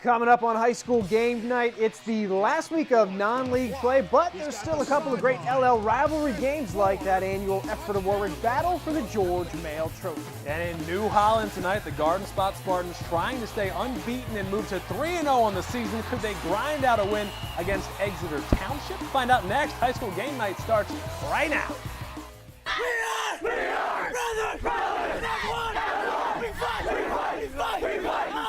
Coming up on high school game night, it's the last week of non-league play, but there's still a couple of great LL rivalry games like that annual Ephrata Warwick battle for the George Mail Trophy. And in New Holland tonight, the Garden Spot Spartans trying to stay unbeaten and move to 3-0 on the season. Could they grind out a win against Exeter Township? Find out next. High school game night starts right now. We are brothers, number one. We fight.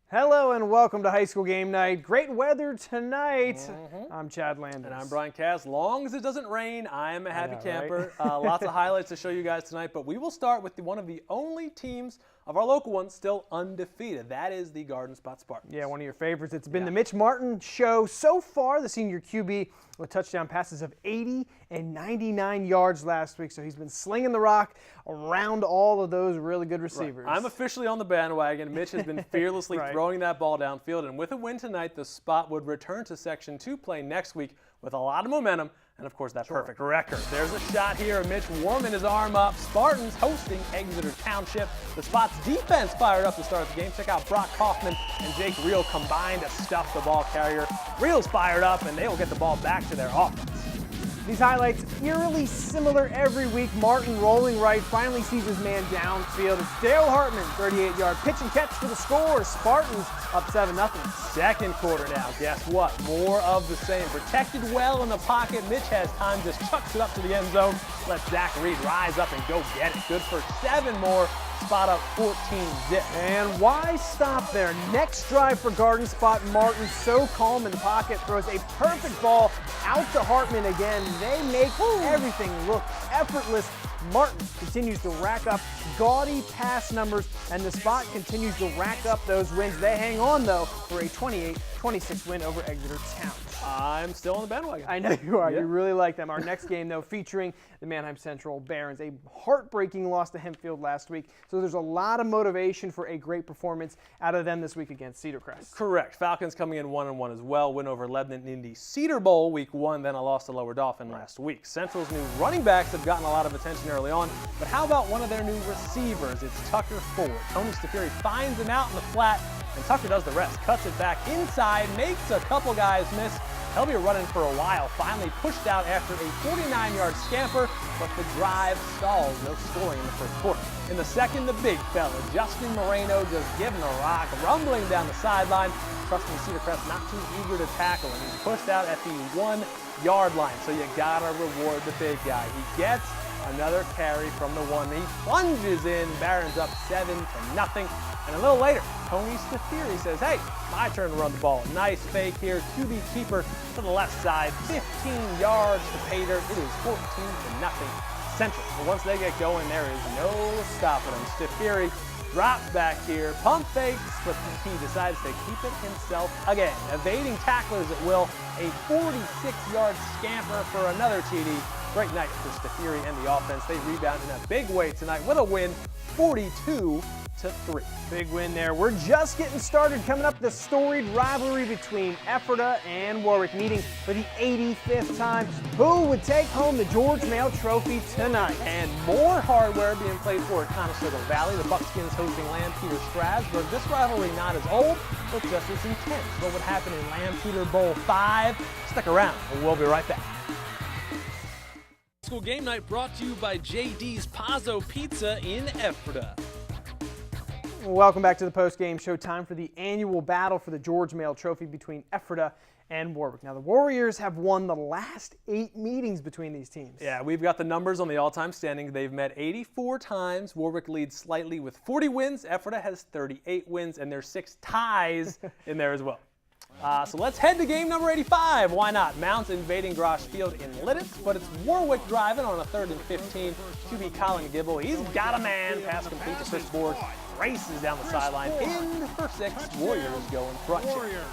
Hello and welcome to high school game night. Great weather tonight. I'm Chad Landis. And I'm Bryan Kast. Long as it doesn't rain, I am a happy camper. Right? Lots of highlights to show you guys tonight, but we will start with one of the only teams of our local ones still undefeated. That is the Garden Spot Spartans. Yeah, one of your favorites. It's been the Mitch Martin show so far, the senior QB with touchdown passes of 80 and 99 yards last week. So he's been slinging the rock around all of those really good receivers. Right. I'm officially on the bandwagon. Mitch has been fearlessly throwing that ball downfield. And with a win tonight, the Spot would return to Section 2 play next week with a lot of momentum. And, of course, that perfect record. There's a shot here. Mitch warming his arm up. Spartans hosting Exeter Township. The Spot's defense fired up to start the game. Check out Brock Kaufman and Jake Reel combined to stuff the ball carrier. Reel's fired up, and they will get the ball back to their offense. These highlights eerily similar every week. Martin rolling right, finally sees his man downfield. It's Dale Hartman, 38-yard pitch and catch for the score. Spartans up 7-0. Second quarter now. Guess what? More of the same. Protected well in the pocket. Mitch has time, just chucks it up to the end zone. Let Zach Reed rise up and go get it. Good for 7 more. Spot up 14-zip. And why stop there? Next drive for Garden Spot. Martin so calm in the pocket, throws a perfect ball out to Hartman again. They make everything look effortless. Martin continues to rack up gaudy pass numbers, and the Spot continues to rack up those wins. They hang on, though, for a 28-26 win over Exeter Township. I'm still on the bandwagon. I know you are. Yeah. You really like them. Our next game, though, featuring the Manheim Central Barons. A heartbreaking loss to Hempfield last week. So there's a lot of motivation for a great performance out of them this week against Cedar Crest. Correct. Falcons coming in 1-1 as well. Win over Lebanon in the Cedar Bowl week 1, then a loss to Lower Dauphin last week. Central's new running backs have gotten a lot of attention early on, but how about one of their new receivers? It's Tucker Ford. Tony Stafiri finds him out in the flat, and Tucker does the rest. Cuts it back inside, makes a couple guys miss. He'll be running for a while, finally pushed out after a 49-yard scamper, but the drive stalls, no scoring in the first quarter. In the second, the big fella, Justin Moreno, just giving a rock, rumbling down the sideline. Trusting Cedar Crest not too eager to tackle him. He's pushed out at the 1-yard line, so you gotta reward the big guy. He gets another carry from the 1. He plunges in, Barron's up 7-0. And a little later, Tony Stafiri says, hey, my turn to run the ball. Nice fake here. QB keeper to the left side. 15 yards to Pater. It is 14-0 Central. But once they get going, there is no stopping them. Stafiri drops back here, pump fakes, but he decides to keep it himself again. Evading tacklers at will. A 46-yard scamper for another TD. Great night for Stafiri and the offense. They rebound in a big way tonight with a win, 42-3. Big win there. We're just getting started. Coming up, the storied rivalry between Ephrata and Warwick meeting for the 85th time. Who would take home the George Mail Trophy tonight? And more hardware being played for at Conestoga Valley. The Buckskins hosting Lampeter Strasburg. This rivalry not as old, but just as intense. What would happen in Lampeter Bowl 5? Stick around, and we'll be right back. School game night brought to you by JD's Pazzo Pizza in Ephrata. Welcome back to the post-game show. Time for the annual battle for the George Mail Trophy between Ephrata and Warwick. Now, the Warriors have won the last 8 meetings between these teams. Yeah, we've got the numbers on the all-time standings. They've met 84 times. Warwick leads slightly with 40 wins. Ephrata has 38 wins, and there's 6 ties in there as well. So let's head to game number 85. Why not? Mounts invading Grosh Field in Lidditz, but it's Warwick driving on a 3rd and 15. QB Colin Gibble, he's got a man. Pass complete to Chris Borg. Races down the sideline in for 6. Warriors go in front.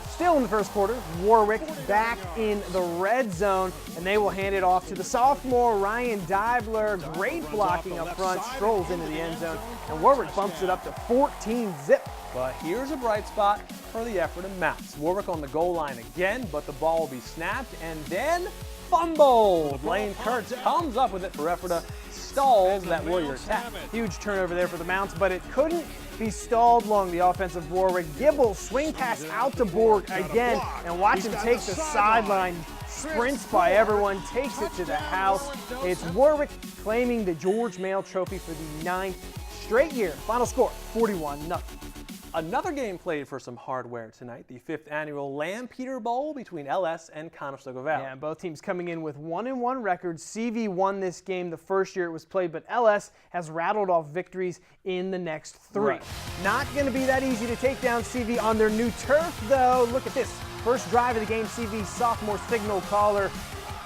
Still in the first quarter, Warwick back in the red zone, and they will hand it off to the sophomore Ryan Dibler. Great blocking up front, strolls into the end zone, and Warwick bumps it up to 14-zip. But here's a bright spot for the effort of Mounts. Warwick on the goal line again, but the ball will be snapped and then fumbled. Lane Kurtz comes up with it for Ephrata, stalls that Warrior attack. Huge turnover there for the Mounts, but it couldn't be stalled long. The offensive Warwick. Gibble swing pass out to Borg again, and watch him take the sideline. Sprints by everyone, takes it to the house. It's Warwick claiming the George Mail Trophy for the 9th straight year. Final score, 41-0. Another game played for some hardware tonight, the 5th annual Lampeter Bowl between LS and Conestoga Valley. Yeah, both teams coming in with 1-1 records. CV won this game the first year it was played, but LS has rattled off victories in the next 3. Right. Not going to be that easy to take down CV on their new turf, though. Look at this. First drive of the game, CV's sophomore signal caller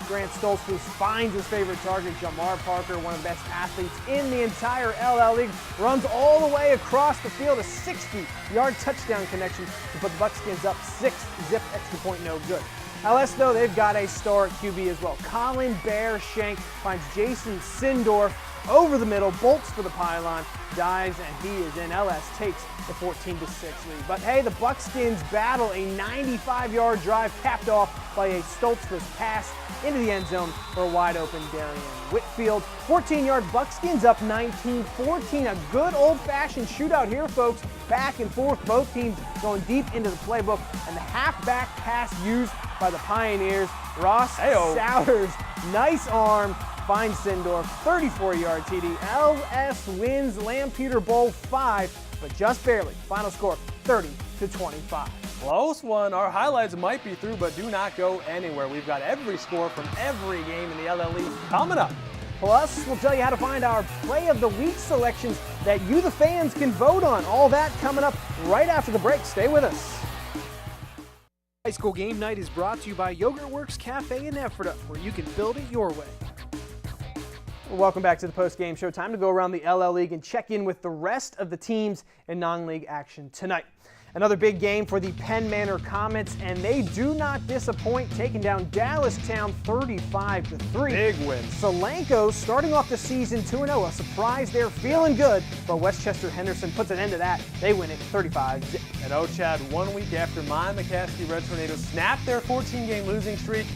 Grant Stoltzfus finds his favorite target, Jamar Parker, one of the best athletes in the entire LL League, runs all the way across the field, a 60-yard touchdown connection to put the Buckskins up 6. Zip, extra point, no good. LS, though, they've got a star at QB as well. Colin Bear Shank finds Jason Sindorf over the middle, bolts for the pylon, dives, and he is in. LS takes the 14-6 lead. But hey, the Buckskins battle a 95-yard drive capped off by a Stoltzfus pass into the end zone for a wide open Darian Whitfield. 14-yard Buckskins up 19-14. A good old-fashioned shootout here, folks. Back and forth, both teams going deep into the playbook, and the halfback pass used by the Pioneers. Ross Souders, nice arm, finds Sindorf, 34-yard TD. LS wins Lampeter Bowl 5, but just barely. Final score, 30-25. Close one. Our highlights might be through, but do not go anywhere. We've got every score from every game in the LLE coming up. Plus, we'll tell you how to find our Play of the Week selections that you, the fans, can vote on. All that coming up right after the break. Stay with us. High School Game Night is brought to you by Yogurt Works Cafe in Ephrata, where you can build it your way. Welcome back to the post-game show. Time to go around the LL League and check in with the rest of the teams in non-league action tonight. Another big game for the Penn Manor Comets, and they do not disappoint, taking down Dallastown 35-3. Big win. Solanco starting off the season 2-0, a surprise there, feeling good, but Westchester Henderson puts an end to that. They win it 35-0. And Ochad, 1 week after my McCaskey Red Tornadoes snapped their 14-game losing streak,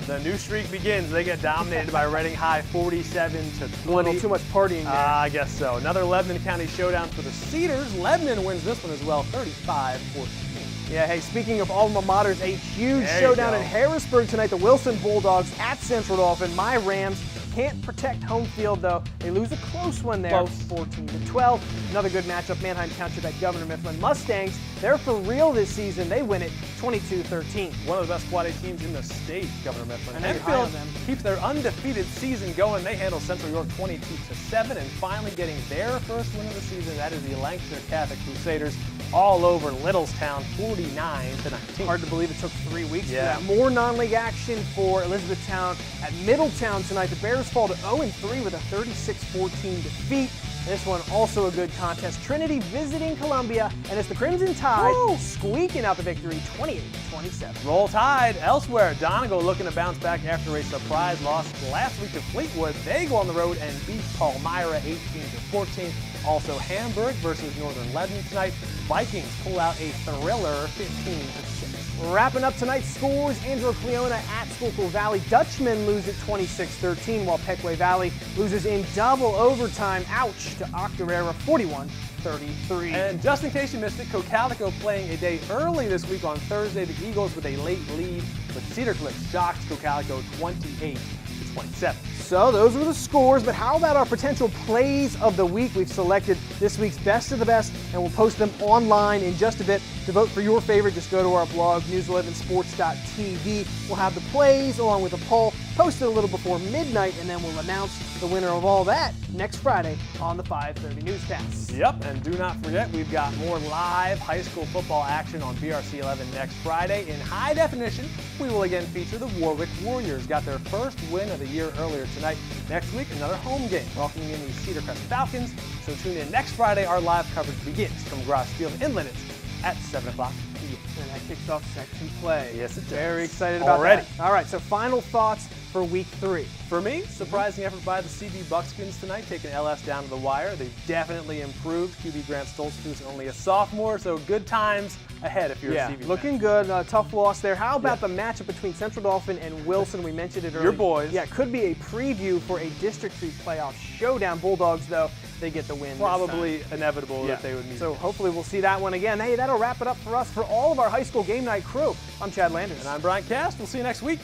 the new streak begins. They get dominated by Reading High 47-20. A little too much partying there. I guess so. Another Lebanon County showdown for the Cedars. Lebanon wins this one as well, 35-14. Yeah, hey, speaking of alma maters, a huge showdown in Harrisburg tonight. The Wilson Bulldogs at Central Dauphin. My Rams can't protect home field, though. They lose a close one there, 14-12. Another good matchup, Manheim Township at Governor Mifflin. Mustangs, they're for real this season. They win it 22-13. One of the best quad A teams in the state, Governor Mifflin. I know you're high on Enfield them. keeps their undefeated season going. They handle Central York 22-7, and finally getting their first win of the season. That is the Lancashire Catholic Crusaders all over Littlestown, 49-19. Hard to believe it took 3 weeks for Yeah. that. More non-league action for Elizabethtown at Middletown tonight. The Bears fall to 0-3 with a 36-14 defeat. This one also a good contest. Trinity visiting Columbia, and it's the Crimson Tide squeaking out the victory, 28-27. Roll Tide. Elsewhere, Donegal looking to bounce back after a surprise loss last week to Fleetwood. They go on the road and beat Palmyra 18-14. Also, Hamburg versus Northern Lebanon tonight. Vikings pull out a thriller 15-6. Wrapping up tonight's scores, Angelo Cleona at Schuylkill Valley. Dutchmen lose at 26-13, while Peckway Valley loses in double overtime. Ouch, to Octorara, 41-33. And just in case you missed it, Cocalico playing a day early this week on Thursday. The Eagles with a late lead, but Cedar Cliff shocks Cocalico 28-27. So those were the scores, but how about our potential plays of the week? We've selected this week's best of the best, and we'll post them online in just a bit. To vote for your favorite, just go to our blog, news11sports.tv. We'll have the plays along with a poll posted a little before midnight, and then we'll announce the winner of all that next Friday on the 5:30 newscast. Yep, and do not forget, we've got more live high school football action on BRC 11 next Friday. In high definition, we will again feature the Warwick Warriors. Got their first win of the year earlier tonight. Next week, another home game, welcoming in the Cedar Crest Falcons. So tune in next Friday. Our live coverage begins from Grosse Field in Linnets at 7 o'clock p.m. And that kicks off section play. Yes, it does. Very excited about Already. that. All right, so final thoughts for week 3. For me, surprising effort by the CB Buckskins tonight, taking LS down to the wire. They've definitely improved. QB Grant Stoltz, who's only a sophomore, so good times ahead if you're a CB fan. Looking good. Tough loss there. How about the matchup between Central Dauphin and Wilson? We mentioned it earlier. Your boys. Yeah, could be a preview for a District 3 playoff showdown. Bulldogs, though, they get the win. Probably inevitable that they would meet. So hopefully we'll see that one again. Hey, that'll wrap it up for us. For all of our high school game night crew, I'm Chad Landers. And I'm Bryan Kast. We'll see you next week.